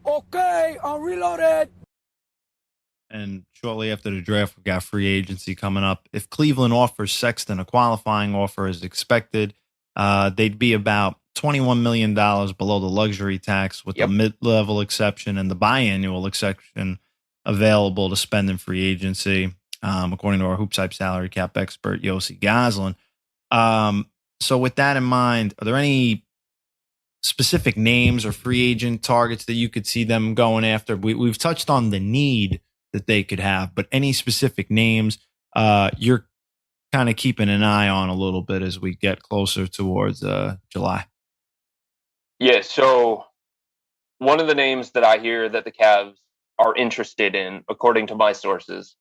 Okay, I'm reloaded. And shortly after the draft, we've got free agency coming up. If Cleveland offers Sexton a qualifying offer as expected, they'd be about $21 million below the luxury tax with the mid-level exception and the biannual exception available to spend in free agency, according to our HoopsHype salary cap expert, Yossi Goslin. So with that in mind, are there any specific names or free agent targets that you could see them going after? We've touched on the need that they could have, but any specific names you're kind of keeping an eye on a little bit as we get closer towards July? Yeah, so one of the names that I hear that the Cavs are interested in, according to my sources,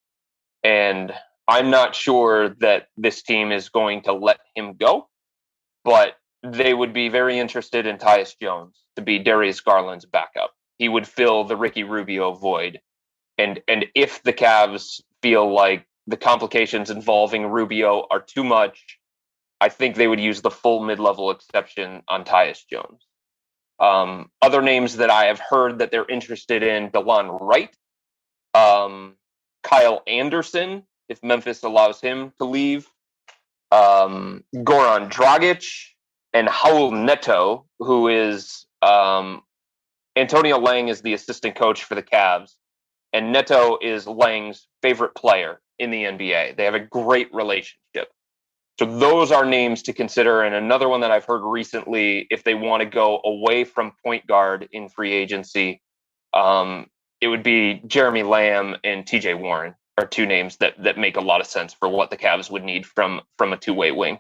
and I'm not sure that this team is going to let him go, but they would be very interested in Tyus Jones to be Darius Garland's backup. He would fill the Ricky Rubio void. And if the Cavs feel like the complications involving Rubio are too much, I think they would use the full mid-level exception on Tyus Jones. Other names that I have heard that they're interested in: DeLon Wright, Kyle Anderson, if Memphis allows him to leave, Goran Dragic, and Raul Neto, who is Antonio Lang is the assistant coach for the Cavs, and Neto is Lang's favorite player in the NBA. They have a great relationship. So those are names to consider. And another one that I've heard recently, if they want to go away from point guard in free agency, it would be Jeremy Lamb and TJ Warren are two names that make a lot of sense for what the Cavs would need from a two-way wing.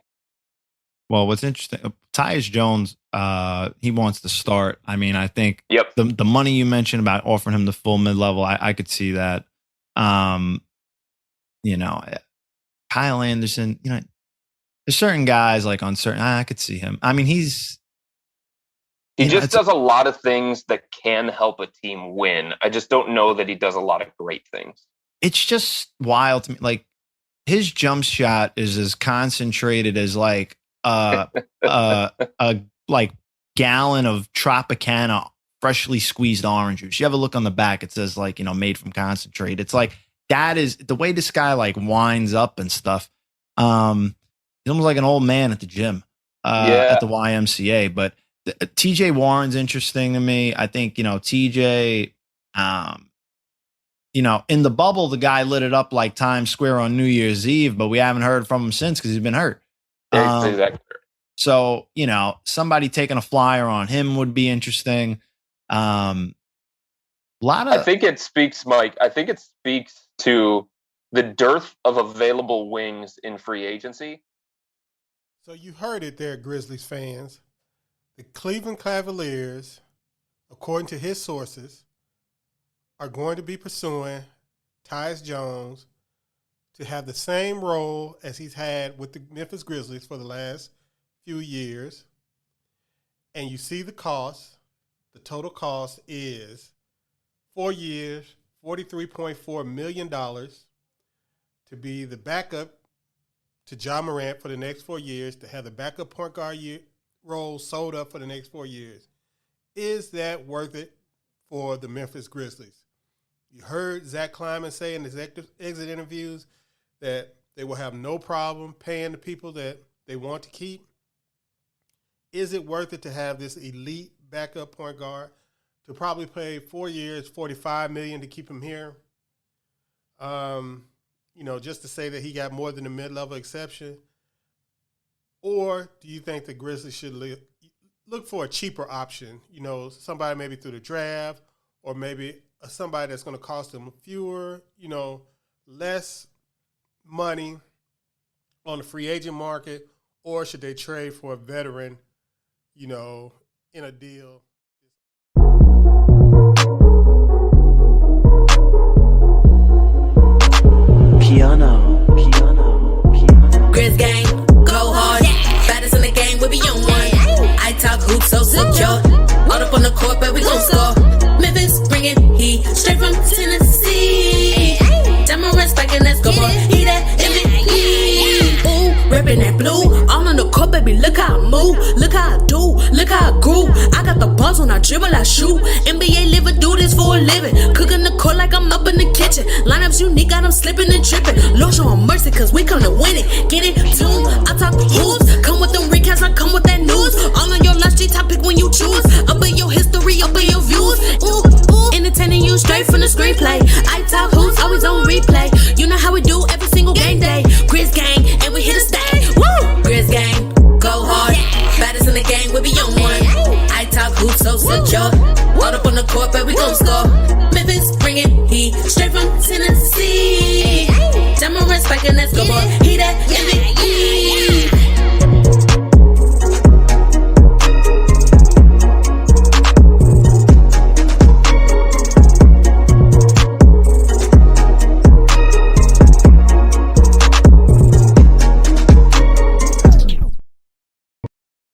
Well, what's interesting, Tyus Jones, he wants to start. I mean, I think the money you mentioned about offering him the full mid-level, I could see that. Kyle Anderson, there's certain guys like on certain, I could see him. I mean, he just does a lot of things that can help a team win. I just don't know that he does a lot of great things. It's just wild to me. Like, his jump shot is as concentrated as like a like gallon of Tropicana freshly squeezed orange juice. You ever look on the back, it says like, made from concentrate. It's like, that is the way this guy like winds up and stuff. He's almost like an old man at the gym, at the YMCA. But TJ Warren's interesting to me. I think, TJ, in the bubble, the guy lit it up like Times Square on New Year's Eve, but we haven't heard from him since because he's been hurt. Exactly. So, somebody taking a flyer on him would be interesting. I think it speaks, Mike. I think it speaks to the dearth of available wings in free agency. So you heard it there, Grizzlies fans. The Cleveland Cavaliers, according to his sources, are going to be pursuing Tyus Jones to have the same role as he's had with the Memphis Grizzlies for the last few years. And you see the cost. The total cost is 4 years, $43.4 million to be the backup to Ja Morant for the next 4 years, to have the backup point guard role sold up for the next 4 years. Is that worth it for the Memphis Grizzlies? You heard Zach Kleiman say in his exit interviews that they will have no problem paying the people that they want to keep. Is it worth it to have this elite backup point guard to probably pay 4 years, $45 million to keep him here? Just to say that he got more than a mid-level exception? Or do you think the Grizzlies should look for a cheaper option? Somebody maybe through the draft, or maybe somebody that's going to cost them fewer, less money on the free agent market? Or should they trade for a veteran, in a deal? KeyAno. Grizz gang, go hard. Baddest in the game, we be on one. I talk hoops, so secure. All up on the court, but we gon' score. Memphis bringing heat straight from Tennessee. Demorant spiking, let's go for he that MVP. Ooh, reppin' that blue. All on the court, baby, look how I move. Look how I do, look how I groove. I got the ball balls when I dribble, I shoot. NBA liver, do this for a living. Cooking the court like I'm up in the kitchen. Lineups unique, got them slipping and tripping. Lord, show 'em mercy, cause we come to win it. Get it, tune, I talk hoops. Come with them recaps, I come with that news. All on your last G topic when you choose. Up in your history, up in your views. Ooh, ooh, entertaining you straight from the screenplay. I talk hoops, always on replay. You know how we do every single game day. Grizz gang, and we here to stay. Woo! Grizz gang, go hard. Baddest in the game, we be on one. I talk hoops, so secure.